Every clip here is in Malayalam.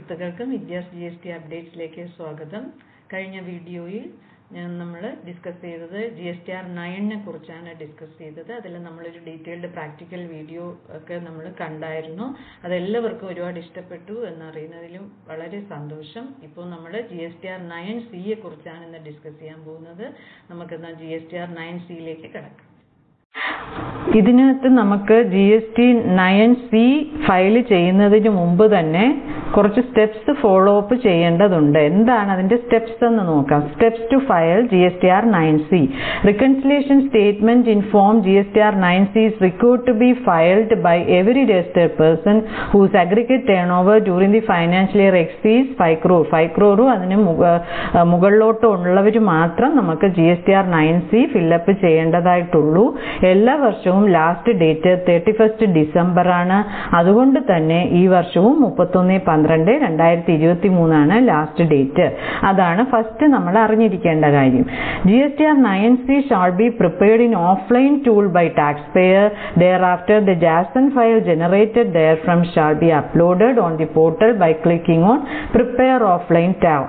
സുഹൃത്തുക്കൾക്കും വിദ്യാസ് GST അപ്ഡേറ്റ്സിലേക്ക് സ്വാഗതം. കഴിഞ്ഞ വീഡിയോയിൽ നമ്മൾ ഡിസ്കസ് ചെയ്തത് GSTR 9 കുറിച്ചാണ് ഡിസ്കസ് ചെയ്തത്. അതിൽ നമ്മളൊരു ഡീറ്റെയിൽഡ് പ്രാക്ടിക്കൽ വീഡിയോ ഒക്കെ നമ്മൾ കണ്ടായിരുന്നു. അതെല്ലാവർക്കും ഒരുപാട് ഇഷ്ടപ്പെട്ടു എന്നറിയുന്നതിലും വളരെ സന്തോഷം. ഇപ്പോൾ നമ്മൾ GSTR 9C കുറിച്ചാണ് ഇന്ന് ഡിസ്കസ് ചെയ്യാൻ പോകുന്നത്. നമുക്കിന്ന് GSTR 9C കിടക്കാം. ഇതിനകത്ത് നമുക്ക് GST 9C ഫയൽ ചെയ്യുന്നതിന് മുമ്പ് തന്നെ കുറച്ച് സ്റ്റെപ്സ് ഫോളോ അപ്പ് ചെയ്യേണ്ടതുണ്ട്. എന്താണ് അതിന്റെ സ്റ്റെപ്സ് എന്ന് നോക്കാം. Steps to file GSTR 9C. Reconciliation statement in form GSTR 9C is required to be filed by every registered person whose aggregate turnover during the financial year exceeds 5 crore. 5 crore അതിന് മുകളിലോട്ട് ഉള്ളവർ മാത്രം നമുക്ക് GSTR 9C ഫില്ലപ്പ് ചെയ്യേണ്ടതായിട്ടുള്ളൂ. എല്ലാ വർഷവും ലാസ്റ്റ് ഡേറ്റ് 31 ഡിസംബർ ആണ്. അതുകൊണ്ട് തന്നെ ഈ വർഷവും 31/12/2023 ലാസ്റ്റ് ഡേറ്റ്. അതാണ് ഫസ്റ്റ് നമ്മൾ അറിഞ്ഞിരിക്കേണ്ട കാര്യം. GSTR 9C shall be prepared in offline tool by taxpayer. Thereafter the JASN file generated therefrom shall be uploaded on the portal by clicking on prepare offline tab.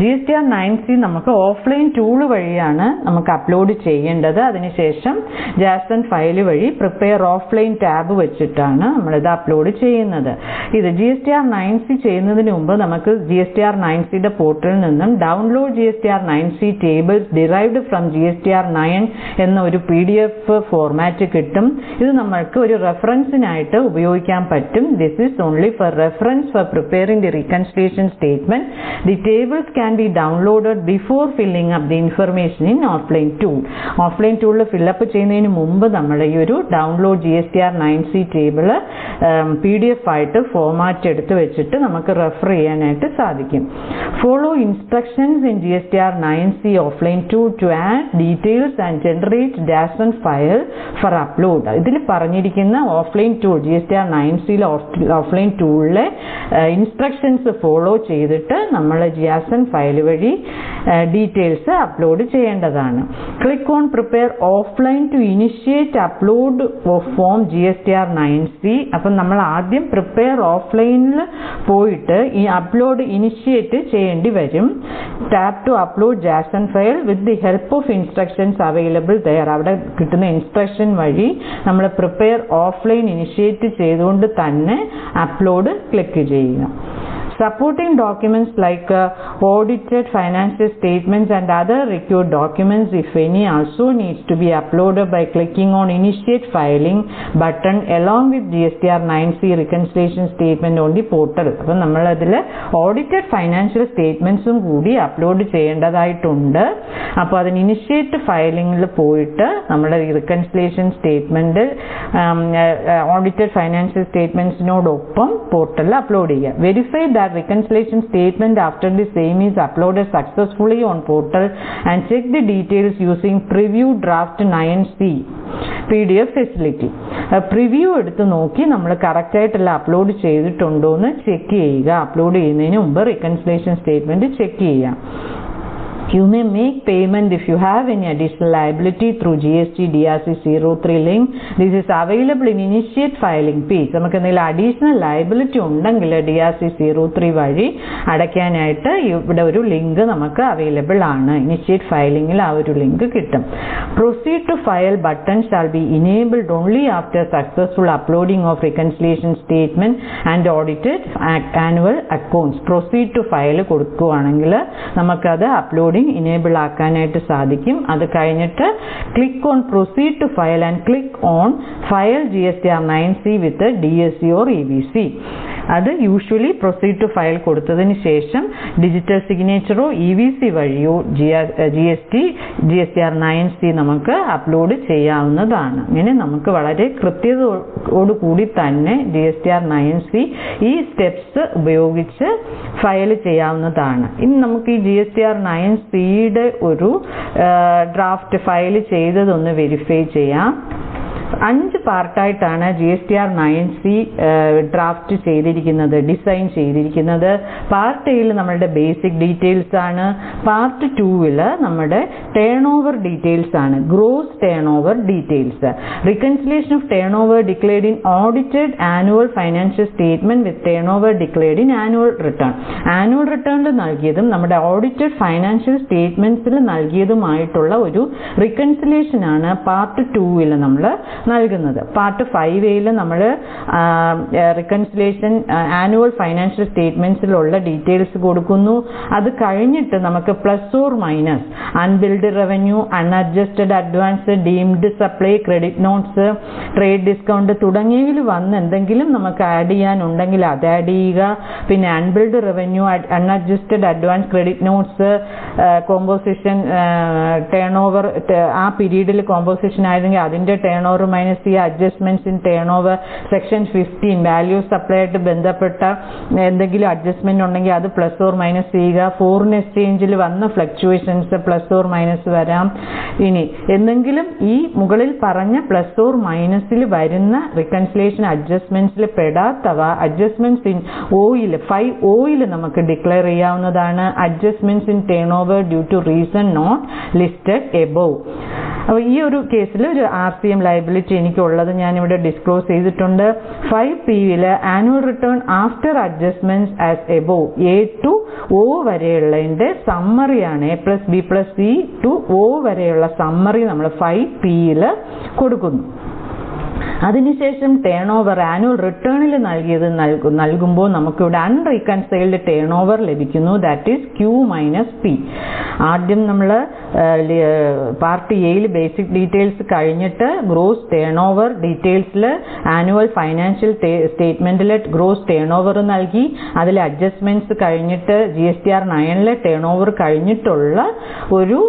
GSTR 9C നമുക്ക് ഓഫ്ലൈൻ ടൂൾ വഴിയാണ് നമുക്ക് അപ്ലോഡ് ചെയ്യേണ്ടത്. അതിനുശേഷം JASN ഫയൽ വഴി പ്രിപ്പയർ ഓഫ്ലൈൻ ടാബ് വെച്ചിട്ടാണ് നമ്മളിത് അപ്ലോഡ് ചെയ്യുന്നത്. ഇത് GSTR 9C ചെയ്യുന്നതിന് മുമ്പ് നമുക്ക് GSTR 9Cയുടെ പോർട്ടലിൽ നിന്നും download GSTR 9C tables derived from GSTR 9 എന്ന ഒരു PDF ഫോർമാറ്റ് കിട്ടും. ഇത് നമ്മൾക്ക് ഒരു റെഫറൻസിനായിട്ട് ഉപയോഗിക്കാൻ പറ്റും. This is only for reference for preparing the reconciliation statement. The tables can be downloaded before filling up the information in offline tool. Offline ടൂളിൽ ഫില്ലപ്പ് ചെയ്യുന്നതിന് മുമ്പ് നമ്മൾ ഈ ഒരു download GSTR 9C table PDF ആയിട്ട് ഫോർമാറ്റ് എടുത്ത് വെച്ചിട്ട് നമുക്ക് റെഫർ ചെയ്യാനായിട്ട് സാധിക്കും. Follow instructions in GSTR 9C offline tool to add details and generate JASN file for upload. ഇതിൽ പറഞ്ഞിരിക്കുന്ന ഓഫ്ലൈൻ ടൂൾ GSTR 9Cയിലെ ഓഫ്ലൈൻ ടൂളിലെ ഇൻസ്ട്രക്ഷൻസ് ഫോളോ ചെയ്തിട്ട് നമ്മൾ JASN ഫയൽ വഴി ഡീറ്റെയിൽസ് അപ്ലോഡ് ചെയ്യേണ്ടതാണ്. Click on prepare offline to initiate upload of form GSTR 9C. അപ്പം നമ്മൾ ആദ്യം പ്രിപ്പയർ ഓഫ്ലൈനിൽ പോയിട്ട് ഈ അപ്ലോഡ് ഇനിഷ്യേറ്റ് ചെയ്യേണ്ടി വരും. Tap to upload JASN file with the help of instructions available there. അവിടെ കിട്ടുന്ന ഇൻസ്ട്രക്ഷൻ വഴി നമ്മൾ പ്രിപ്പയർ ഓഫ്ലൈൻ ഇനിഷ്യേറ്റ് ചെയ്തുകൊണ്ട് തന്നെ അപ്ലോഡ് ക്ലിക്ക് ചെയ്യുക. Supporting documents like audited financial statements and other required documents, if any, also needs to be uploaded by clicking on Initiate Filing button along with GSTR 9C reconciliation statement on the portal. അപ്പോൾ നമ്മൾ അതിൽ ഓഡിറ്റഡ് ഫൈനാൻഷ്യൽ സ്റ്റേറ്റ്മെന്റ്സും കൂടി അപ്ലോഡ് ചെയ്യേണ്ടതായിട്ടുണ്ട്. അപ്പോൾ അതിന് ഇനിഷ്യേറ്റ് ഫയലിംഗിൽ പോയിട്ട് നമ്മുടെ റിക്കൺസിലിയേഷൻ സ്റ്റേറ്റ്മെന്റ് ഓഡിറ്റഡ് ഫൈനാൻഷ്യൽ സ്റ്റേറ്റ്മെന്റ്സിനോടൊപ്പം പോർട്ടലിൽ അപ്ലോഡ് ചെയ്യുക. Verify reconciliation statement after the same is uploaded successfully on portal and check the details using preview draft 9C PDF facility. Preview എടുത്ത് നോക്കി നമ്മൾ കറക്റ്റ് ആയിട്ടല്ല അപ്ലോഡ് ചെയ്തിട്ടുണ്ടോ എന്ന് ചെക്ക് ചെയ്യുക. അപ്ലോഡ് ചെയ്യുന്നതിന് മുമ്പ് റിക്കൺസിലിയേഷൻ സ്റ്റേറ്റ്മെന്റ് ചെക്ക് ചെയ്യാം. You may make payment if you have any additional liability through GST DRC 03 link. This is available in Initiate Filing page. നമുക്ക് എന്തെങ്കിലും അഡീഷണൽ ലയബിലിറ്റി ഉണ്ടെങ്കിൽ DRC 03 വഴി അടയ്ക്കാനായിട്ട് ഇവിടെ ഒരു ലിങ്ക് നമുക്ക് അവൈലബിൾ ആണ്. ഇനിഷ്യേറ്റ് ഫയലിംഗിൽ ആ ഒരു ലിങ്ക് കിട്ടും. Proceed to file button shall be enabled only after successful uploading of reconciliation statement and audited annual accounts. Proceed to file കൊടുക്കുകയാണെങ്കിൽ നമുക്കത് അപ്ലോഡ് ഇനേബിൾ ആക്കാനായിട്ട് സാധിക്കും. അത് കഴിഞ്ഞിട്ട് click on proceed to file and click on file GSTR 9C with DSC or EVC. അത് യൂഷ്വലി പ്രൊസീഡ് ടു ഫയൽ കൊടുത്തതിന് ശേഷം ഡിജിറ്റൽ സിഗ്നേച്ചറോ EVC വഴിയോ GSTR 9C നമുക്ക് അപ്ലോഡ് ചെയ്യാവുന്നതാണ്. അങ്ങനെ നമുക്ക് വളരെ കൃത്യതയോടുകൂടി തന്നെ GSTR 9C ഈ സ്റ്റെപ്സ് ഉപയോഗിച്ച് ഫയൽ ചെയ്യാവുന്നതാണ്. ഇനി നമുക്ക് ഈ GSTR 9Cയുടെ ഒരു ഡ്രാഫ്റ്റ് ഫയൽ ചെയ്തതൊന്ന് വെരിഫൈ ചെയ്യാം. 5 പാർട്ടായിട്ടാണ് GSTR 9C ഡ്രാഫ്റ്റ് ചെയ്തിരിക്കുന്നത്, ഡിസൈൻ ചെയ്തിരിക്കുന്നത്. പാർട്ട് എയിൽ നമ്മളുടെ ബേസിക് ഡീറ്റെയിൽസ് ആണ്. പാർട്ട് 2 നമ്മുടെ ടേൺ ഓവർ ഡീറ്റെയിൽസ് ആണ്, gross turnover details. Reconciliation of turnover declared in audited annual financial statement with turnover declared in annual return. Annual റിട്ടേണിൽ നൽകിയതും നമ്മുടെ ഓഡിറ്റഡ് ഫൈനാൻഷ്യൽ സ്റ്റേറ്റ്മെന്റ്സിൽ നൽകിയതുമായിട്ടുള്ള ഒരു റിക്കൺസിലേഷൻ ആണ് പാർട്ട് 2 നമ്മൾ നൽകുന്നത്. പാർട്ട് 5 നമ്മൾ റിക്കൺസിലേഷൻ ആനുവൽ ഫൈനാൻഷ്യൽ സ്റ്റേറ്റ്മെന്റ്സിലുള്ള ഡീറ്റെയിൽസ് കൊടുക്കുന്നു. അത് കഴിഞ്ഞിട്ട് നമുക്ക് plus or minus unbilled revenue, unadjusted advance, deemed supply, credit notes, trade discount തുടങ്ങിയതിൽ വന്ന് എന്തെങ്കിലും നമുക്ക് ആഡ് ചെയ്യാനുണ്ടെങ്കിൽ അത് ആഡ് ചെയ്യുക. പിന്നെ unbilled revenue, unadjusted advance, credit notes, composition, turnover, ആ പീരീഡിൽ കോമ്പോസിഷൻ ആയിരുന്നെങ്കിൽ അതിന്റെ ടേൺ ഓവർ മൈനസ് ചെയ്യുക. Adjustments in turnover section 15 value supply ആയിട്ട് ബന്ധപ്പെട്ട എന്തെങ്കിലും അഡ്ജസ്റ്റ്മെന്റ് ഉണ്ടെങ്കിൽ അത് പ്ലസ് ഓർ മൈനസ് ചെയ്യുക. ഫോറിൻ എക്സ്ചേഞ്ചിൽ വന്ന ഫ്ലക്ച്വേഷൻസ് പ്ലസ് ഓർ മൈനസ് വരാം. ഇനി എന്തെങ്കിലും ഈ മുകളിൽ പറഞ്ഞ പ്ലസ് ഓർ മൈനസിൽ വരുന്ന റിക്കൺസിലേഷൻ അഡ്ജസ്റ്റ്മെന്റ്സിൽ പെടാത്തവ അഡ്ജസ്റ്റ്മെന്റ്സ് ഇൻ ഓയിൽ 5O നമുക്ക് ഡിക്ലെയർ ചെയ്യാവുന്നതാണ്. Adjustments in turnover due to reason not listed above. അപ്പോൾ ഈ ഒരു കേസിൽ ഒരു RCM ലയബിലിറ്റി എനിക്കുള്ളത് ഞാനിവിടെ ഡിസ്ക്ലോസ് ചെയ്തിട്ടുണ്ട്. 5P annual return after adjustments as above A to O വരെയുള്ളതിന്റെ സമ്മറിയാണ്. A+B+C to O വരെയുള്ള സമ്മറി നമ്മൾ 5P കൊടുക്കുന്നു. അതിനുശേഷം ടേൺ ഓവർ ആനുവൽ റിട്ടേണിൽ നൽകിയത് നൽകുമ്പോൾ നമുക്കിവിടെ അൺറീകൺസൈൽഡ് ടേൺ ഓവർ ലഭിക്കുന്നു. That is Q-P. ആദ്യം നമ്മൾ പാർട്ട് എയിൽ ബേസിക് ഡീറ്റെയിൽസ് കഴിഞ്ഞിട്ട് ഗ്രോസ് ടേൺ ഓവർ ഡീറ്റെയിൽസിൽ ആനുവൽ ഫൈനാൻഷ്യൽ സ്റ്റേറ്റ്മെന്റിലെ ഗ്രോസ് ടേൺ ഓവർ നൽകി. അതിൽ അഡ്ജസ്റ്റ്മെന്റ്സ് കഴിഞ്ഞിട്ട് GSTR 9 ടേൺ ഓവർ കഴിഞ്ഞിട്ടുള്ള ഒരു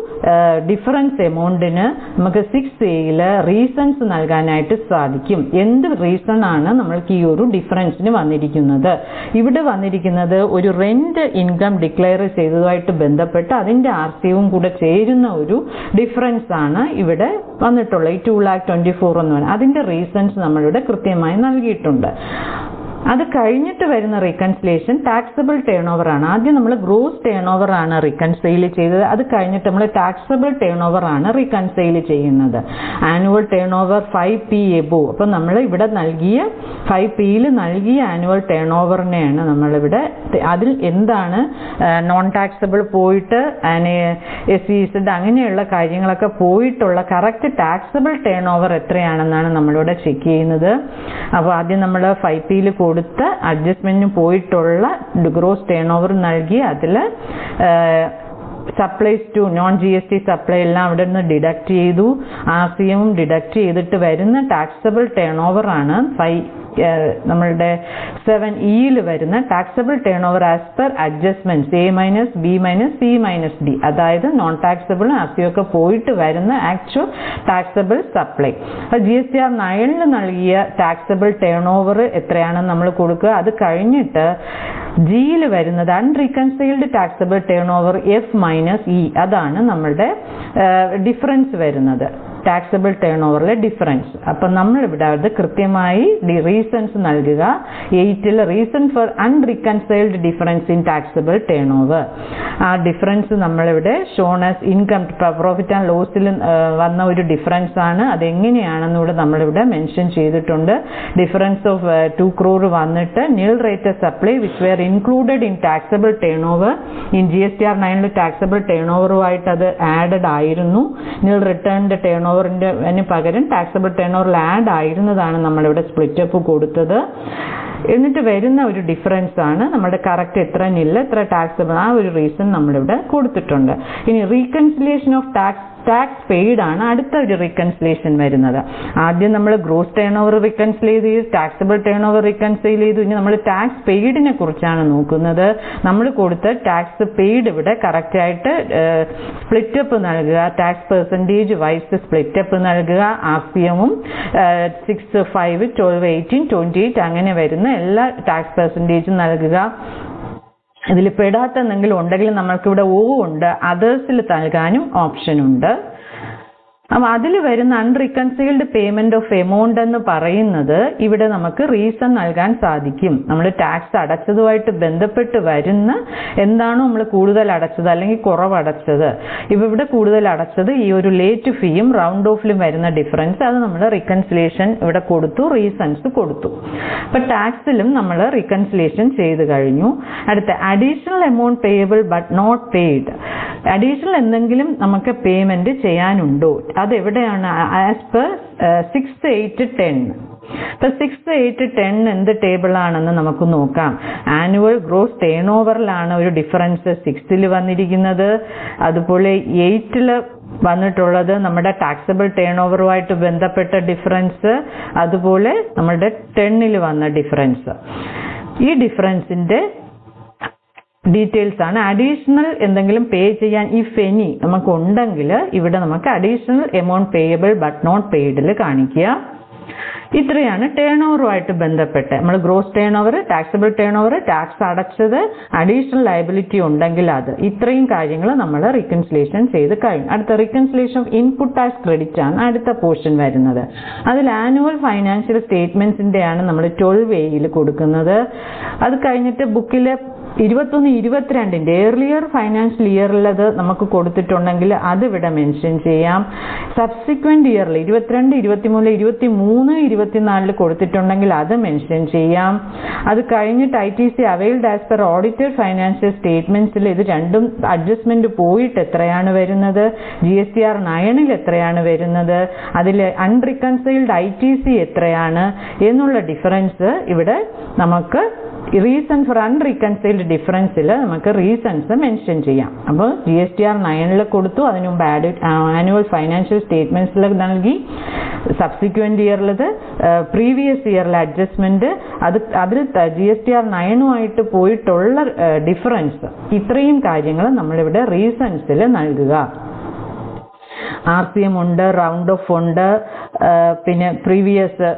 ഡിഫറൻസ് എമൗണ്ടിന് നമുക്ക് 6A റീസൺസ് നൽകാനായിട്ട് സാധിക്കും. എന്ത് റീസൺ ആണ് നമ്മൾക്ക് ഈ ഒരു ഡിഫറൻസിന് വന്നിരിക്കുന്നത്? ഇവിടെ വന്നിരിക്കുന്നത് ഒരു റെന്റ് ഇൻകം ഡിക്ലെയർ ചെയ്തതുമായിട്ട് ബന്ധപ്പെട്ട് അതിന്റെ RCയും കൂടെ ചേരുന്ന ഒരു ഡിഫറൻസ് ആണ് ഇവിടെ വന്നിട്ടുള്ളത്. ഈ 2,24,000 എന്ന് പറയുന്നത് അതിന്റെ റീസൺസ് നമ്മളിവിടെ കൃത്യമായി നൽകിയിട്ടുണ്ട്. അത് കഴിഞ്ഞിട്ട് വരുന്ന റീകൺസിലേഷൻ ടാക്സബിൾ ടേൺ ഓവർ ആണ്. ആദ്യം നമ്മൾ ഗ്രോസ് ടേൺ ഓവർ ആണ് റീകൺസൈൽ ചെയ്തത്. അത് കഴിഞ്ഞിട്ട് നമ്മൾ ടാക്സബിൾ ടേൺ ഓവർ ആണ് റീകൺസൈൽ ചെയ്യുന്നത്. Annual turn over 5P above. അപ്പം നമ്മൾ ഇവിടെ നൽകിയ 5P നൽകിയ ആനുവൽ ടേൺ ഓവറിനെയാണ് നമ്മളിവിടെ അതിൽ എന്താണ് നോൺ ടാക്സബിൾ പോയിട്ട് SEZ അങ്ങനെയുള്ള കാര്യങ്ങളൊക്കെ പോയിട്ടുള്ള കറക്റ്റ് ടാക്സബിൾ ടേൺ ഓവർ എത്രയാണെന്നാണ് നമ്മളിവിടെ ചെക്ക് ചെയ്യുന്നത്. അപ്പോൾ ആദ്യം നമ്മൾ 5P കൊടുത്ത് അഡ്ജസ്റ്റ്മെന്റിന് പോയിട്ടുള്ള ഗ്രോസ് ടേൺ ഓവർ നൽകി അതിൽ supplies to non GST supply എല്ലാം അവിടെ നിന്ന് ഡിഡക്ട് ചെയ്തു. RCMും ഡിഡക്ട് ചെയ്തിട്ട് വരുന്ന ടാക്സബിൾ ടേൺ ഓവർ ആണ് നമ്മളുടെ 7E വരുന്ന taxable turn over as per adjustment A-B-C-D. അതായത് നോൺ ടാക്സബിൾ RCM ഒക്കെ പോയിട്ട് വരുന്ന ആക്ച്വൽ ടാക്സബിൾ സപ്ലൈ. GSTR 9 നൽകിയ ടാക്സബിൾ ടേൺ ഓവർ എത്രയാണെന്ന് നമ്മൾ കൊടുക്കുക. അത് കഴിഞ്ഞിട്ട് Gയിൽ വരുന്നത് അൺറീകൺസൈൽഡ് ടാക്സബിൾ ടേൺ ഓവർ F-E. അതാണ് നമ്മളുടെ ഡിഫറൻസ് വരുന്നത്, ടാക്സബിൾ ടേൺ ഓവറിലെ ഡിഫറൻസ്. അപ്പം നമ്മളിവിടെ അത് കൃത്യമായി റീസൺസ് നൽകുക. 8 reason for unreconciled difference in taxable turnover. ആ ഡിഫറൻസ് നമ്മളിവിടെ shown as income profit and ലോസിൽ വന്ന ഒരു ഡിഫറൻസ് ആണ്. അതെങ്ങനെയാണെന്ന് ഇവിടെ നമ്മളിവിടെ മെൻഷൻ ചെയ്തിട്ടുണ്ട്. ഡിഫറൻസ് ഓഫ് 2 crore വന്നിട്ട് nil rate supply which were included in taxable turnover in GSTR 9 taxable ടേൺ ഓവറുമായിട്ട് അത് ആഡഡ് ആയിരുന്നു. നിൽ റിട്ടേണിന്റെ ടേൺ ഓവറിന് പകരം ടാക്സബിൾ ടേൺ ഓവറിൽ ആഡ് ആയിരുന്നതാണ് നമ്മളിവിടെ സ്പ്ലിറ്റ് അപ്പ് കൊടുത്തത്. എന്നിട്ട് വരുന്ന ഒരു ഡിഫറൻസ് ആണ് നമ്മുടെ കറക്റ്റ് എത്ര നിൽ എത്ര ടാക്സബിൾ ആ ഒരു റീസൺ നമ്മളിവിടെ കൊടുത്തിട്ടുണ്ട്. ഇനി റീകൺസിലിയേഷൻ ഓഫ് ടാക്സ് പെയ്ഡ് ആണ് അടുത്ത ഒരു റീകൺസിലിയേഷൻ വരുന്നത്. ആദ്യം നമ്മൾ ഗ്രോസ് ടേൺ ഓവർ റീകൺസിൽ ചെയ്തു, ടാക്സബിൾ ടേൺ ഓവർ റീകൺസൈൽ ചെയ്തു. ഇനി നമ്മൾ ടാക്സ് പെയ്ഡിനെ കുറിച്ചാണ് നോക്കുന്നത്. നമ്മൾ കൊടുത്ത ടാക്സ് പെയ്ഡ് ഇവിടെ കറക്റ്റ് ആയിട്ട് സ്പ്ലിറ്റ് അപ്പ് നൽകുക, tax percentage vice split up നൽകുക. RCMും 6, 5, 12, 18, 28 അങ്ങനെ വരുന്ന എല്ലാ ടാക്സ് പെർസെൻറ്റേജും നൽകുക. ഇതിൽ പെടാത്ത എന്തെങ്കിലും ഉണ്ടെങ്കിൽ നമ്മൾക്കിവിടെ O ഉണ്ട്, അതേഴ്സിൽ നൽകാനും ഓപ്ഷൻ ഉണ്ട്. അപ്പം അതിൽ വരുന്ന അൺറിക്കൺസൈൽഡ് പേയ്മെന്റ് ഓഫ് എമൗണ്ട് എന്ന് പറയുന്നത് ഇവിടെ നമുക്ക് റീസൺ നൽകാൻ സാധിക്കും. നമ്മൾ ടാക്സ് അടച്ചതുമായിട്ട് ബന്ധപ്പെട്ട് വരുന്ന എന്താണോ നമ്മൾ കൂടുതൽ അടച്ചത് അല്ലെങ്കിൽ കുറവ് അടച്ചത്, ഇവിടെ കൂടുതൽ അടച്ചത് ഈ ഒരു ലേറ്റ് ഫീയും റൗണ്ട് ഓഫിലും വരുന്ന ഡിഫറൻസ്, അത് നമ്മൾ റിക്കൺസിലേഷൻ ഇവിടെ കൊടുത്തു, റീസൺസ് കൊടുത്തു. അപ്പൊ ടാക്സിലും നമ്മൾ റിക്കൺസിലേഷൻ ചെയ്ത് കഴിഞ്ഞു. അടുത്ത additional amount payable but not paid. Additional എന്തെങ്കിലും നമുക്ക് പേയ്മെന്റ് ചെയ്യാനുണ്ടോ? അതെവിടെയാണ്? As per 6, 8, 10. ഇപ്പൊ 6, 8, 10 എന്ത് ടേബിൾ ആണെന്ന് നമുക്ക് നോക്കാം. ആനുവൽ ഗ്രോസ് ടേൺ ഓവറിലാണ് ഒരു ഡിഫറൻസ് 6ൽ വന്നിരിക്കുന്നത്. അതുപോലെ 8ൽ വന്നിട്ടുള്ളത് നമ്മുടെ ടാക്സബിൾ ടേൺ ഓവറുമായിട്ട് ബന്ധപ്പെട്ട ഡിഫറൻസ്, അതുപോലെ നമ്മുടെ 10ൽ വന്ന ഡിഫറൻസ്. ഈ ഡിഫറൻസിന്റെ ഡീറ്റെയിൽസ് ആണ്. അഡീഷണൽ എന്തെങ്കിലും പേ ചെയ്യാൻ ഇഫ് എനി നമുക്ക് ഉണ്ടെങ്കിൽ ഇവിടെ നമുക്ക് additional amount payable but not പെയ്ഡിൽ കാണിക്കുക. ഇത്രയാണ് ടേൺ ഓവറുമായിട്ട് ബന്ധപ്പെട്ട്. നമ്മൾ gross turnover, taxable turnover, tax അടച്ചത്, അഡീഷണൽ ലയബിലിറ്റി ഉണ്ടെങ്കിൽ അത്, ഇത്രയും കാര്യങ്ങൾ നമ്മൾ റിക്കൺസിലേഷൻ ചെയ്ത് കഴിഞ്ഞു. അടുത്ത reconciliation of input tax credit ആണ് അടുത്ത പോർഷൻ വരുന്നത്. അതിൽ ആനുവൽ ഫൈനാൻഷ്യൽ സ്റ്റേറ്റ്മെന്റ്സിന്റെയാണ് നമ്മൾ 12A കൊടുക്കുന്നത്. അത് കഴിഞ്ഞിട്ട് ബുക്കിൽ 21, 22 ഏർലിയർ ഫൈനാൻഷ്യൽ ഇയറിലത് നമുക്ക് കൊടുത്തിട്ടുണ്ടെങ്കിൽ അത് ഇവിടെ മെൻഷൻ ചെയ്യാം. സബ്സിക്വന്റ് ഇയറിൽ 22, 23, 23, 24 കൊടുത്തിട്ടുണ്ടെങ്കിൽ അത് മെൻഷൻ ചെയ്യാം. അത് കഴിഞ്ഞിട്ട് ITC availed as per audited financial സ്റ്റേറ്റ്മെന്റ്സിൽ ഇത് രണ്ടും അഡ്ജസ്റ്റ്മെന്റ് പോയിട്ട് എത്രയാണ് വരുന്നത്, GSTR 9ൽ എത്രയാണ് വരുന്നത്, അതിൽ അൺറിക്കൺസൈൽഡ് ITC എത്രയാണ് എന്നുള്ള ഡിഫറൻസ് ഇവിടെ നമുക്ക് റീസൺ ഫോർ അൺറിക്കൺസൈൽഡ് ഡിഫറൻസിൽ നമുക്ക് റീസൺസ് മെൻഷൻ ചെയ്യാം. അപ്പോൾ GSTR 9ൽ കൊടുത്തു, അതിന് മുമ്പ് ആനുവൽ ഫൈനാൻഷ്യൽ സ്റ്റേറ്റ്മെന്റ്സിൽ നൽകി, സബ്സിക്വന്റ് ഇയറിലത് പ്രീവിയസ് ഇയറിലെ അഡ്ജസ്റ്റ്മെന്റ്, അതിൽ GSTR 9ഉമായിട്ട് പോയിട്ടുള്ള ഡിഫറൻസ്, ഇത്രയും കാര്യങ്ങൾ നമ്മളിവിടെ റീസൺസിൽ നൽകുക. RCM ഉണ്ട്, റൗണ്ട് ഓഫ് ഉണ്ട്, പിന്നെ പ്രീവിയസ്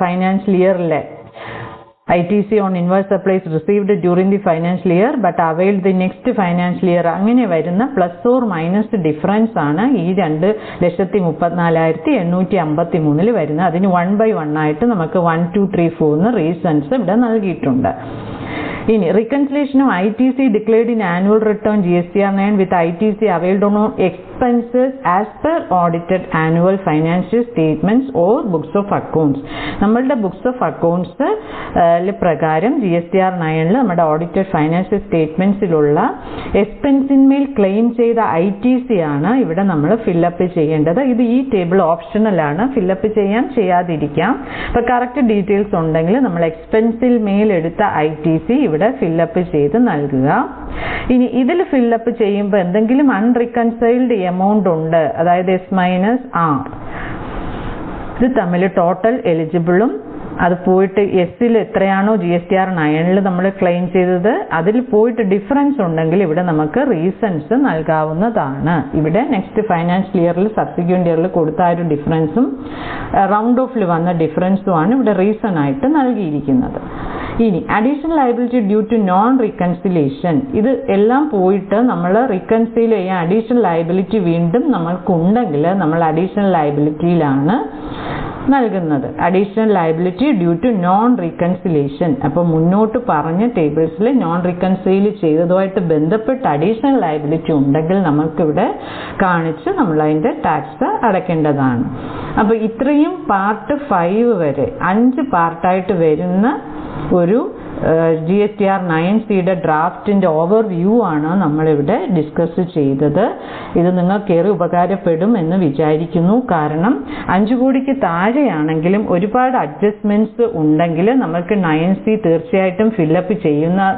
ഫൈനാൻഷ്യൽ ഇയറിലെ ITC on invoice supplies received during the financial year but availed the next financial year, അങ്ങനെ വരുന്ന പ്ലസ് ഓർ മൈനസ് ഡിഫറൻസ് ആണ് ഈ 2,34,853 വരുന്നത്. അതിന് 1 by 1 ആയിട്ട് നമുക്ക് 1, 2, 3, 4 റീസൺസ് ഇവിടെ നൽകിയിട്ടുണ്ട്. ഇനി reconciliation of ITC declared in annual return GSTR 9 with ITC availed on expenses as per audited annual financial statements or books of accounts. നമ്മളുടെ ബുക്സ് ഓഫ് അക്കൗണ്ട്സ് പ്രകാരം GSTR 9ൽ നമ്മുടെ ഓഡിറ്റഡ് ഫൈനാൻഷ്യൽ സ്റ്റേറ്റ്മെന്റ്സിലുള്ള എക്സ്പെൻസിന്മേൽ ക്ലെയിം ചെയ്ത ITC ആണ് ഇവിടെ നമ്മൾ ഫില്ലപ്പ് ചെയ്യേണ്ടത്. ഇത് ഈ ടേബിൾ ഓപ്ഷണൽ ആണ്, ഫില്ലപ്പ് ചെയ്യാതിരിക്കാം. അപ്പൊ കറക്റ്റ് ഡീറ്റെയിൽസ് ഉണ്ടെങ്കിൽ നമ്മൾ എക്സ്പെൻസിൽ മേലെടുത്ത ITC ഇവിടെ ഫില്ലപ്പ് ചെയ്ത് നൽകുക. ഇനി ഇതിൽ ഫില്ലപ്പ് ചെയ്യുമ്പോൾ എന്തെങ്കിലും അൺറിക്കൺസൈൽഡ് എമൗണ്ട് ഉണ്ട്, അതായത് S - R, ഇത് തമ്മിൽ ടോട്ടൽ എലിജിബിളും അത് പോയിട്ട് എസ്സിൽ എത്രയാണോ GSTR 9ൽ നമ്മൾ ക്ലെയിം ചെയ്തത് അതിൽ പോയിട്ട് ഡിഫറൻസ് ഉണ്ടെങ്കിൽ ഇവിടെ നമുക്ക് റീസൺസ് നൽകാവുന്നതാണ്. ഇവിടെ നെക്സ്റ്റ് ഫൈനാൻഷ്യൽ ഇയറിൽ സബ്സിക്വന്റ് ഇയറിൽ കൊടുത്ത ആ ഒരു ഡിഫറൻസും റൗണ്ട് ഓഫിൽ വന്ന ഡിഫറൻസും ആണ് ഇവിടെ റീസൺ ആയിട്ട് നൽകിയിരിക്കുന്നത്. ഇനി additional liability due to non reconciliation, ഇത് എല്ലാം പോയിട്ട് നമ്മൾ റീകൺസൈൽ ചെയ്യാൻ അഡീഷണൽ ലയബിലിറ്റി വീണ്ടും നമ്മൾക്കുണ്ടെങ്കിൽ നമ്മൾ അഡീഷണൽ ലയബിലിറ്റിയിലാണ് നൽകുന്നത്. Additional liability due to non reconciliation. അപ്പോൾ മുന്നോട്ട് പറഞ്ഞ ടേബിൾസിൽ നോൺ റീകൺസൈൽ ചെയ്തതുമായിട്ട് ബന്ധപ്പെട്ട് അഡീഷണൽ ലയബിലിറ്റി ഉണ്ടെങ്കിൽ നമുക്കിവിടെ കാണിച്ച് നമ്മൾ അതിന്റെ ടാക്സ് അടയ്ക്കേണ്ടതാണ്. അപ്പോൾ ഇത്രയും പാർട്ട് 5 വരെ 5 പാർട്ടായിട്ട് വരുന്ന ഒരു GSTR 9Cയുടെ ഡ്രാഫ്റ്റിന്റെ ഓവർവ്യൂ ആണ് നമ്മളിവിടെ ഡിസ്കസ് ചെയ്തത്. ഇത് നിങ്ങൾക്ക് ഏറെ ഉപകാരപ്പെടും എന്ന് വിചാരിക്കുന്നു. കാരണം 5 കോടിക്ക് താഴെയാണെങ്കിലും ഒരുപാട് അഡ്ജസ്റ്റ്മെന്റ്സ് ഉണ്ടെങ്കിൽ നമുക്ക് 9C തീർച്ചയായിട്ടും ഫില്ലപ്പ്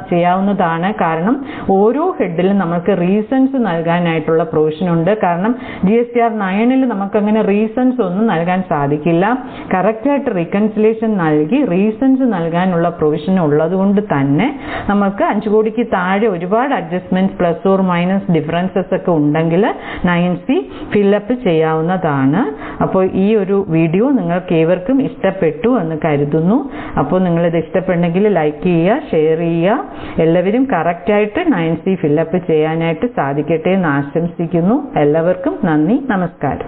ചെയ്യാവുന്നതാണ്. കാരണം ഓരോ ഹെഡിലും നമുക്ക് റീസൺസ് നൽകാനായിട്ടുള്ള പ്രൊവിഷൻ ഉണ്ട്. കാരണം GSTR 9ൽ നമുക്കങ്ങനെ റീസൺസ് ഒന്നും നൽകാൻ സാധിക്കില്ല. കറക്റ്റായിട്ട് റീകൺസിലേഷൻ നൽകി റീസൺസ് നൽകാനുള്ള പ്രൊവിഷൻ ഉള്ളതുകൊണ്ട് തന്നെ നമുക്ക് 5 കോടിക്ക് താഴെ ഒരുപാട് adjustment plus or minus differences ഒക്കെ ഉണ്ടെങ്കിൽ 9C ഫില്ലപ്പ് ചെയ്യാവുന്നതാണ്. അപ്പോൾ ഈ ഒരു വീഡിയോ നിങ്ങൾക്ക് ഏവർക്കും ഇഷ്ടപ്പെട്ടു എന്ന് കരുതുന്നു. അപ്പോൾ നിങ്ങളിത് ഇഷ്ടപ്പെട്ടെങ്കിൽ ലൈക്ക് ചെയ്യുക, ഷെയർ ചെയ്യുക. എല്ലാവരും കറക്റ്റായിട്ട് 9C ഫില്ലപ്പ് ചെയ്യാനായിട്ട് സാധിക്കട്ടെ എന്ന് ആശംസിക്കുന്നു. എല്ലാവർക്കും നന്ദി, നമസ്കാരം.